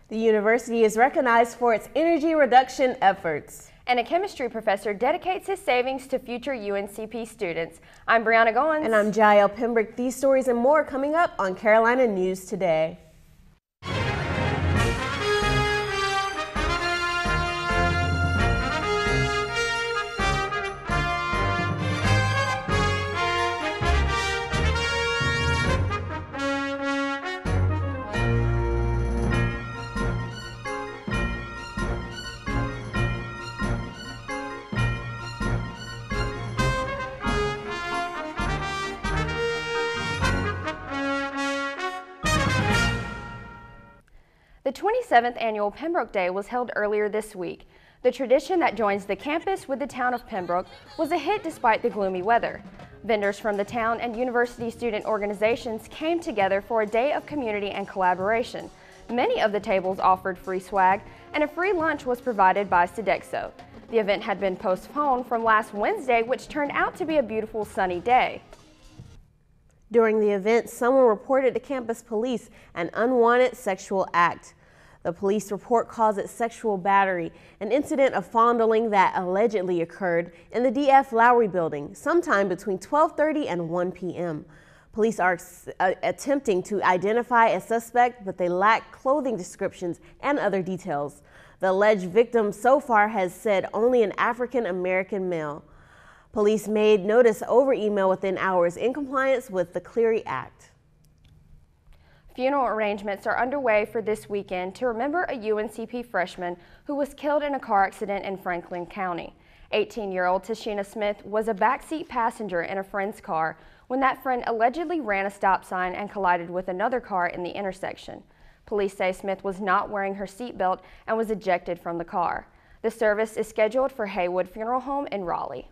The university is recognized for its energy reduction efforts. And a chemistry professor dedicates his savings to future UNCP students. I'm Brianna Goins. And I'm Untitled. These stories and more coming up on Carolina News Today. The 27th annual Pembroke Day was held earlier this week. The tradition that joins the campus with the town of Pembroke was a hit despite the gloomy weather. Vendors from the town and university student organizations came together for a day of community and collaboration. Many of the tables offered free swag, and a free lunch was provided by Sodexo. The event had been postponed from last Wednesday, which turned out to be a beautiful sunny day. During the event, someone reported to campus police an unwanted sexual act. The police report calls it sexual battery, an incident of fondling that allegedly occurred in the D.F. Lowry building sometime between 12:30 and 1 p.m. Police are attempting to identify a suspect, but they lack clothing descriptions and other details. The alleged victim so far has said only an African-American male. Police made notice over email within hours in compliance with the Clery Act. Funeral arrangements are underway for this weekend to remember a UNCP freshman who was killed in a car accident in Franklin County. 18-year-old Tashina Smith was a backseat passenger in a friend's car when that friend allegedly ran a stop sign and collided with another car in the intersection. Police say Smith was not wearing her seatbelt and was ejected from the car. The service is scheduled for Haywood Funeral Home in Raleigh.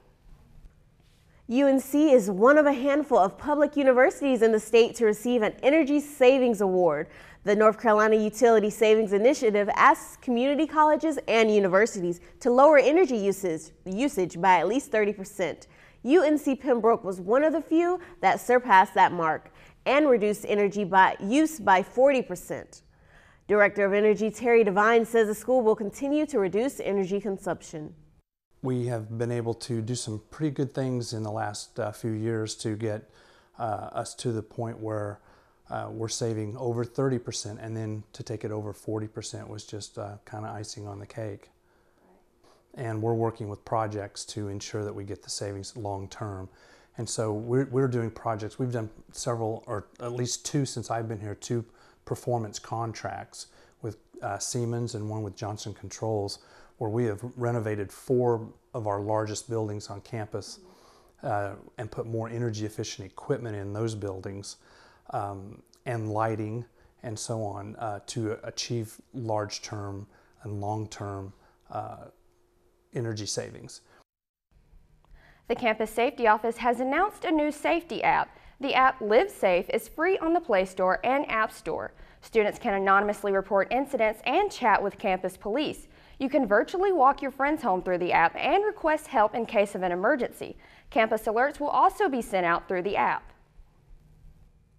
UNC is one of a handful of public universities in the state to receive an Energy Savings Award. The North Carolina Utility Savings Initiative asks community colleges and universities to lower energy usage by at least 30%. UNC-Pembroke was one of the few that surpassed that mark and reduced energy use by 40%. Director of Energy Terry Devine says the school will continue to reduce energy consumption. We have been able to do some pretty good things in the last few years to get us to the point where we're saving over 30%, and then to take it over 40% was just kind of icing on the cake. And we're working with projects to ensure that we get the savings long term. And so we're doing projects. We've done several, or at least two since I've been here, two performance contracts with Siemens and one with Johnson Controls, where we have renovated 4 of our largest buildings on campus and put more energy efficient equipment in those buildings and lighting and so on to achieve large term and long term energy savings. The Campus Safety Office has announced a new safety app. The app Live Safe is free on the Play Store and App Store. Students can anonymously report incidents and chat with campus police. You can virtually walk your friends home through the app and request help in case of an emergency. Campus alerts will also be sent out through the app.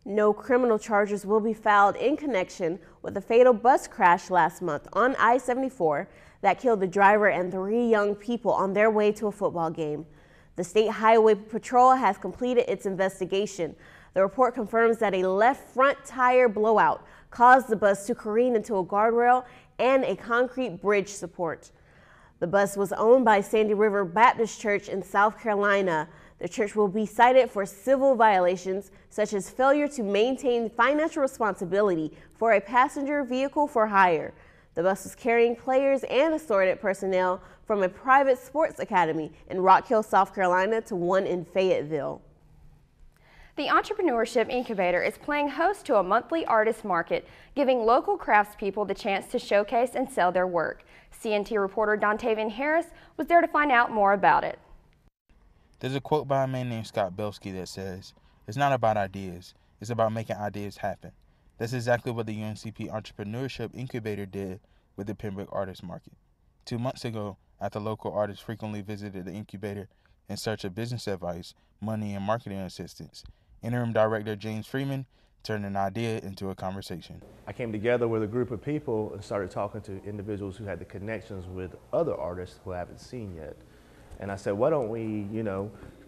No criminal charges will be filed in connection with a fatal bus crash last month on I-74 that killed the driver and 3 young people on their way to a football game. The State Highway Patrol has completed its investigation. The report confirms that a left front tire blowout caused the bus to careen into a guardrail and a concrete bridge support. The bus was owned by Sandy River Baptist Church in South Carolina. The church will be cited for civil violations such as failure to maintain financial responsibility for a passenger vehicle for hire. The bus was carrying players and assorted personnel from a private sports academy in Rock Hill, South Carolina to one in Fayetteville. The Entrepreneurship Incubator is playing host to a monthly artist market, giving local craftspeople the chance to showcase and sell their work. CNT reporter Dontavian Harris was there to find out more about it. There's a quote by a man named Scott Belsky that says, "It's not about ideas, it's about making ideas happen." That's exactly what the UNCP Entrepreneurship Incubator did with the Pembroke Artist Market. 2 months ago, after local artists frequently visited the incubator in search of business advice, money, and marketing assistance, Interim Director James Freeman turn an idea into a conversation. I came together with a group of people and started talking to individuals who had the connections with other artists who I haven't seen yet. And I said, why don't we,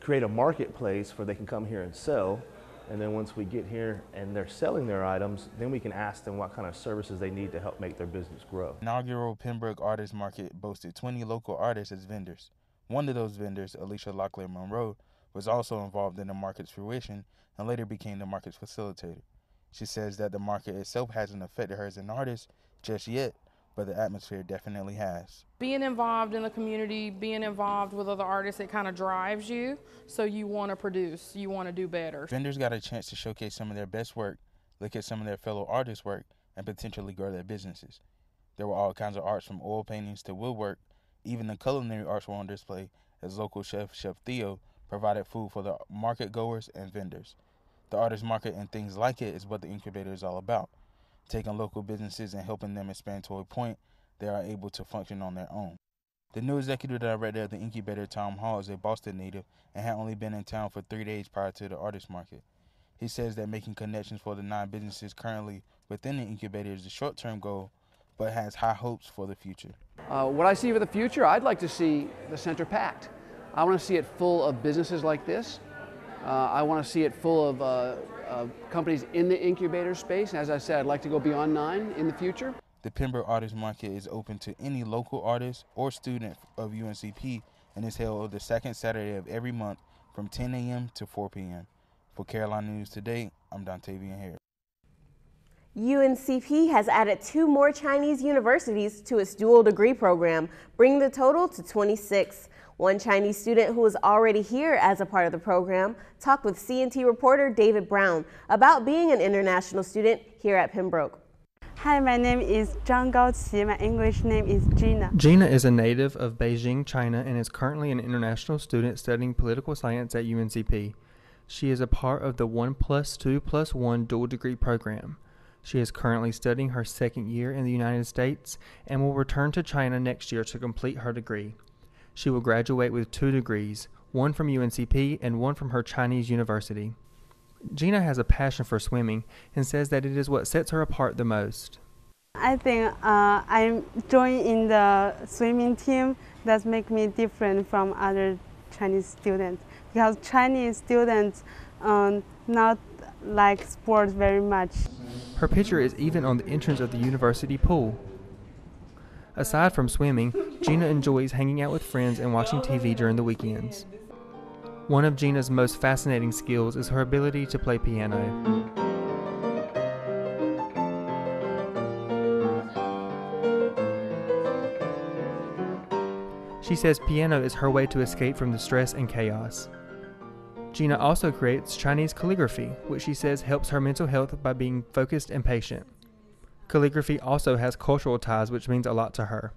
create a marketplace where they can come here and sell. And then once we get here and they're selling their items, then we can ask them what kind of services they need to help make their business grow. Inaugural Pembroke Artist Market boasted 20 local artists as vendors. One of those vendors, Alicia Locklear Monroe, was also involved in the market's fruition and later became the market's facilitator. She says that the market itself hasn't affected her as an artist just yet, but the atmosphere definitely has. Being involved in the community, being involved with other artists, it kind of drives you, so you want to produce, you want to do better. Vendors got a chance to showcase some of their best work, look at some of their fellow artists' work, and potentially grow their businesses. There were all kinds of arts from oil paintings to woodwork. Even the culinary arts were on display as local chef Theo provided food for the market goers and vendors. The artist market and things like it is what the incubator is all about, taking local businesses and helping them expand to a point they are able to function on their own. The new executive director of the incubator, Tom Hall, is a Boston native and had only been in town for 3 days prior to the artist market. He says that making connections for the 9 businesses currently within the incubator is the short-term goal, but has high hopes for the future. What I see for the future, I'd like to see the center packed. I want to see it full of businesses like this. I want to see it full of companies in the incubator space. As I said, I'd like to go beyond 9 in the future. The Pembroke Artist Market is open to any local artist or student of UNCP and is held the second Saturday of every month from 10 a.m. to 4 p.m. For Carolina News Today, I'm Dontavian Harris. UNCP has added 2 more Chinese universities to its dual degree program, bringing the total to 26. One Chinese student who was already here as a part of the program talked with CNT reporter David Brown about being an international student here at Pembroke. Hi, my name is Zhang Gaoqi. My English name is Gina. Gina is a native of Beijing, China, and is currently an international student studying political science at UNCP. She is a part of the 1+2+1 dual degree program. She is currently studying her 2nd year in the United States and will return to China next year to complete her degree. She will graduate with 2 degrees, one from UNCP and one from her Chinese university. Gina has a passion for swimming and says that it is what sets her apart the most. I think I'm joining the swimming team that makes me different from other Chinese students, because Chinese students not like sports very much. Her picture is even on the entrance of the university pool. Aside from swimming, Gina enjoys hanging out with friends and watching TV during the weekends. One of Gina's most fascinating skills is her ability to play piano. She says piano is her way to escape from the stress and chaos. Gina also creates Chinese calligraphy, which she says helps her mental health by being focused and patient. Calligraphy also has cultural ties, which means a lot to her.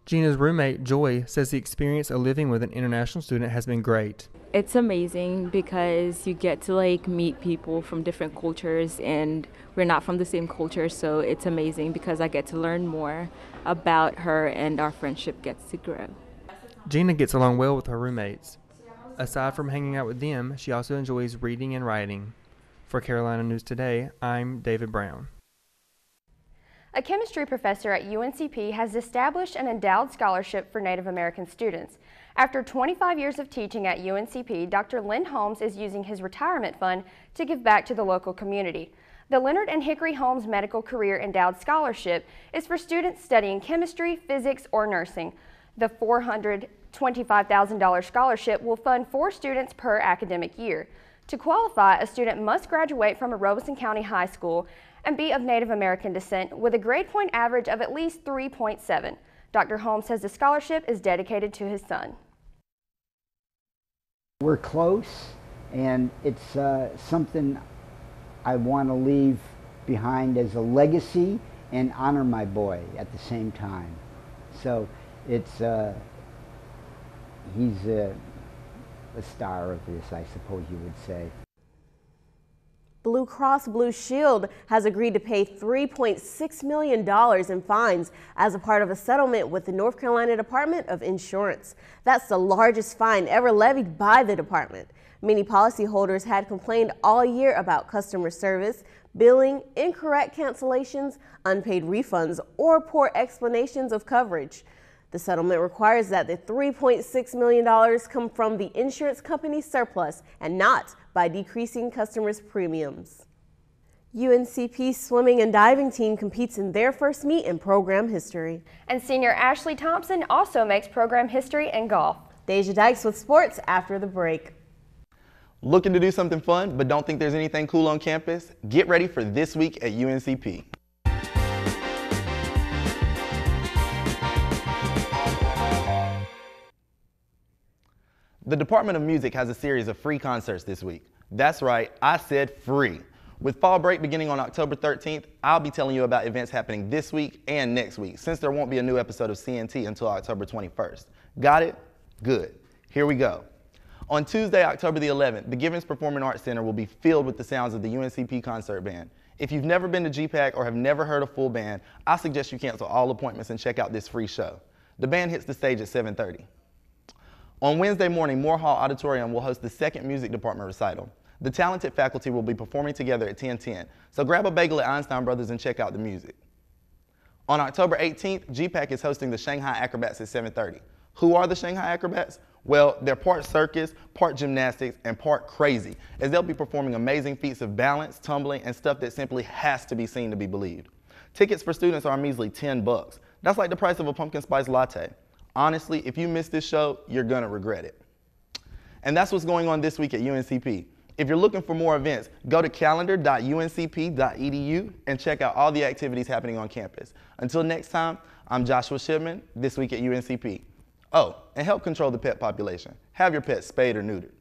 Gina's roommate, Joy, says the experience of living with an international student has been great. It's amazing because you get to meet people from different cultures, and we're not from the same culture, so it's amazing because I get to learn more about her and our friendship gets to grow. Gina gets along well with her roommates. Aside from hanging out with them, she also enjoys reading and writing. For Carolina News Today, I'm David Brown. A chemistry professor at UNCP has established an endowed scholarship for Native American students. After 25 years of teaching at UNCP, Dr. Len Holmes is using his retirement fund to give back to the local community. The Leonard and Hickory Holmes Medical Career Endowed Scholarship is for students studying chemistry, physics, or nursing. The $425,000 scholarship will fund 4 students per academic year. To qualify, a student must graduate from a Robeson County high school and be of Native American descent with a grade point average of at least 3.7. Dr. Holmes says the scholarship is dedicated to his son. We're close, and it's something I want to leave behind as a legacy and honor my boy at the same time. So it's he's a star of this, I suppose you would say. Blue Cross Blue Shield has agreed to pay $3.6 million in fines as a part of a settlement with the North Carolina Department of Insurance. That's the largest fine ever levied by the department. Many policyholders had complained all year about customer service, billing, incorrect cancellations, unpaid refunds, or poor explanations of coverage. The settlement requires that the $3.6 million come from the insurance company's surplus and not by decreasing customers' premiums. UNCP swimming and diving team competes in their first meet in program history. And senior Ashley Thompson also makes program history in golf. Deja Dykes with sports after the break. Looking to do something fun but don't think there's anything cool on campus? Get ready for This Week at UNCP. The Department of Music has a series of free concerts this week. That's right, I said free. With fall break beginning on October 13th, I'll be telling you about events happening this week and next week, since there won't be a new episode of CNT until October 21st. Got it? Good. Here we go. On Tuesday, October the 11th, the Givens Performing Arts Center will be filled with the sounds of the UNCP concert band. If you've never been to GPAC or have never heard a full band, I suggest you cancel all appointments and check out this free show. The band hits the stage at 7:30. On Wednesday morning, Moore Hall Auditorium will host the second music department recital. The talented faculty will be performing together at 10:10, so grab a bagel at Einstein Brothers and check out the music. On October 18th, GPAC is hosting the Shanghai Acrobats at 7:30. Who are the Shanghai Acrobats? Well, they're part circus, part gymnastics, and part crazy, as they'll be performing amazing feats of balance, tumbling, and stuff that simply has to be seen to be believed. Tickets for students are a measly $10. That's like the price of a pumpkin spice latte. Honestly, if you miss this show, you're gonna regret it. And that's what's going on this week at UNCP. If you're looking for more events, go to calendar.uncp.edu and check out all the activities happening on campus. Until next time, I'm Joshua Shipman, This Week at UNCP. Oh, and help control the pet population. Have your pets spayed or neutered.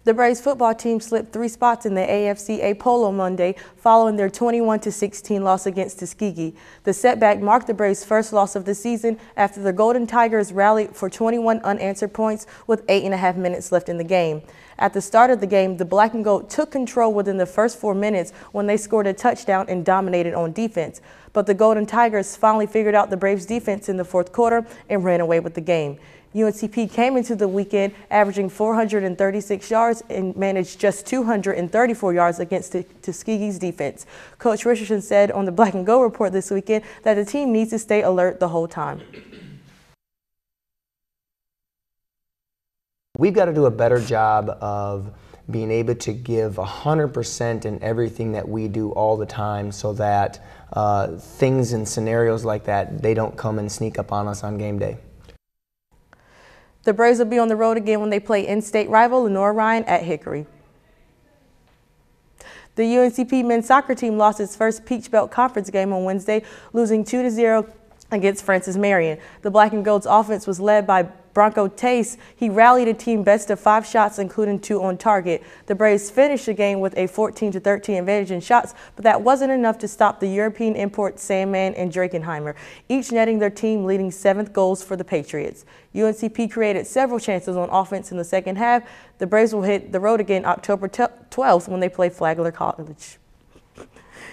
The Braves football team slipped 3 spots in the AFCA Polo Monday following their 21-16 loss against Tuskegee. The setback marked the Braves' first loss of the season after the Golden Tigers rallied for 21 unanswered points with 8.5 minutes left in the game. At the start of the game, the Black and Gold took control within the first 4 minutes when they scored a touchdown and dominated on defense. But the Golden Tigers finally figured out the Braves' defense in the fourth quarter and ran away with the game. UNCP came into the weekend averaging 436 yards and managed just 234 yards against Tuskegee's defense. Coach Richardson said on the Black and Gold report this weekend that the team needs to stay alert the whole time. We've got to do a better job of being able to give 100% in everything that we do all the time so that things and scenarios like that, they don't come and sneak up on us on game day. The Braves will be on the road again when they play in-state rival Lenior-Ryhne at Hickory. The UNCP men's soccer team lost its first Peach Belt Conference game on Wednesday, losing 2-0 against Francis Marion. The Black and Gold's offense was led by Bronco Tace. He rallied a team best of 5 shots, including 2 on target. The Braves finished the game with a 14-13 advantage in shots, but that wasn't enough to stop the European import Sandman and Drakenheimer, each netting their team leading 7th goals for the Patriots. UNCP created several chances on offense in the second half. The Braves will hit the road again October 12th when they play Flagler College.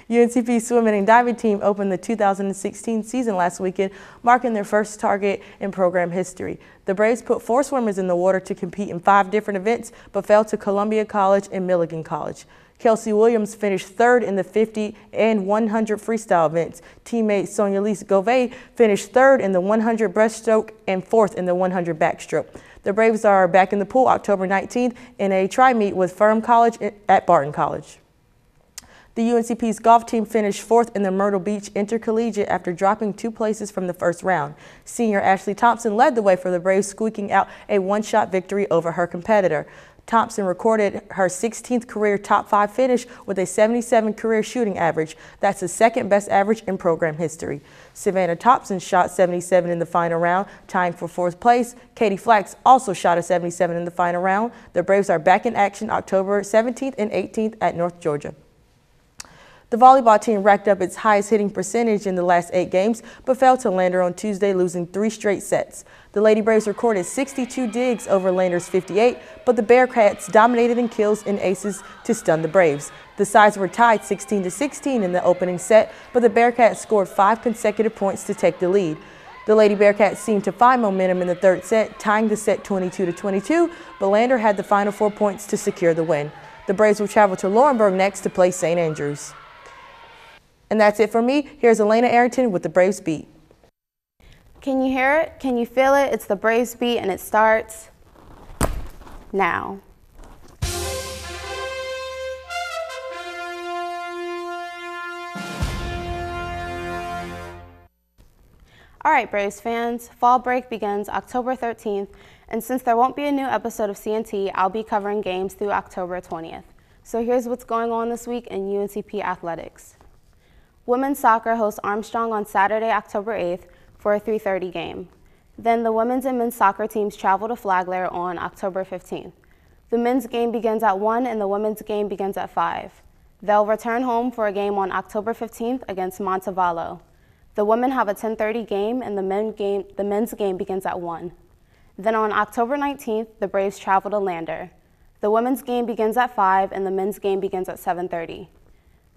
UNCP swimming and diving team opened the 2016 season last weekend, marking their first target in program history. The Braves put 4 swimmers in the water to compete in 5 different events, but fell to Columbia College and Milligan College. Kelsey Williams finished 3rd in the 50 and 100 freestyle events. Teammate Sonia Lise Govey finished 3rd in the 100 breaststroke and 4th in the 100 backstroke. The Braves are back in the pool October 19th in a tri-meet with Firm College at Barton College. The UNCP's golf team finished 4th in the Myrtle Beach Intercollegiate after dropping 2 places from the first round. Senior Ashley Thompson led the way for the Braves, squeaking out a 1-shot victory over her competitor. Thompson recorded her 16th career top 5 finish with a 77 career shooting average. That's the second best average in program history. Savannah Thompson shot 77 in the final round, tying for 4th place. Katie Flax also shot a 77 in the final round. The Braves are back in action October 17th and 18th at North Georgia. The volleyball team racked up its highest hitting percentage in the last 8 games, but fell to Lander on Tuesday, losing 3 straight sets. The Lady Braves recorded 62 digs over Lander's 58, but the Bearcats dominated in kills and aces to stun the Braves. The sides were tied 16-16 in the opening set, but the Bearcats scored 5 consecutive points to take the lead. The Lady Bearcats seemed to find momentum in the 3rd set, tying the set 22-22, but Lander had the final 4 points to secure the win. The Braves will travel to Laurinburg next to play St. Andrews. And that's it for me. Here's Elena Arrington with the Braves Beat. Can you hear it? Can you feel it? It's the Braves Beat, and it starts now. All right, Braves fans, fall break begins October 13th, and since there won't be a new episode of CNT, I'll be covering games through October 20th. So here's what's going on this week in UNCP athletics. Women's soccer hosts Armstrong on Saturday, October 8th for a 3:30 game. Then the women's and men's soccer teams travel to Flagler on October 15th. The men's game begins at 1 and the women's game begins at 5. They'll return home for a game on October 15th against Montevallo. The women have a 10:30 game and the men's game begins at 1. Then on October 19th, the Braves travel to Lander. The women's game begins at 5 and the men's game begins at 7:30.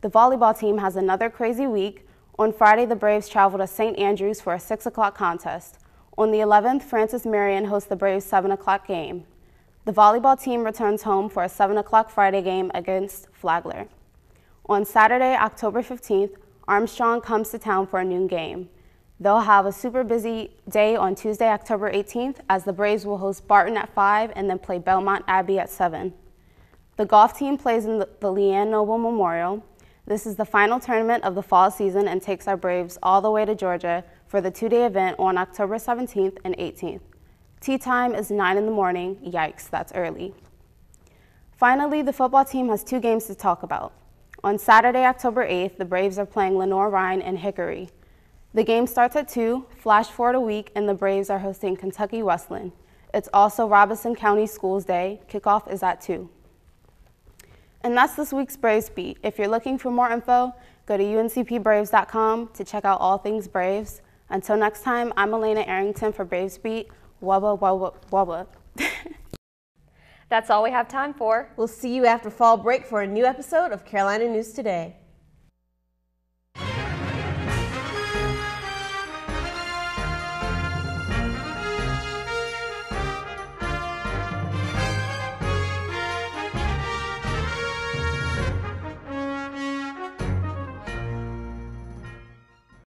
The volleyball team has another crazy week. On Friday, the Braves travel to St. Andrews for a 6 o'clock contest. On the 11th, Francis Marion hosts the Braves' 7 o'clock game. The volleyball team returns home for a 7 o'clock Friday game against Flagler. On Saturday, October 15th, Armstrong comes to town for a noon game. They'll have a super busy day on Tuesday, October 18th, as the Braves will host Barton at 5 and then play Belmont Abbey at 7. The golf team plays in the Leanne Noble Memorial. This is the final tournament of the fall season and takes our Braves all the way to Georgia for the 2-day event on October 17th and 18th. Tee time is 9 in the morning. Yikes, that's early. Finally, the football team has 2 games to talk about. On Saturday, October 8th, the Braves are playing Lenior-Ryhne and Hickory. The game starts at 2, flash forward a week, and the Braves are hosting Kentucky Wesleyan. It's also Robeson County Schools Day. Kickoff is at 2. And that's this week's Braves Beat. If you're looking for more info, go to uncpbraves.com to check out all things Braves. Until next time, I'm Elena Arrington for Braves Beat. Wubba, wubba, wubba. That's all we have time for. We'll see you after fall break for a new episode of Carolina News Today.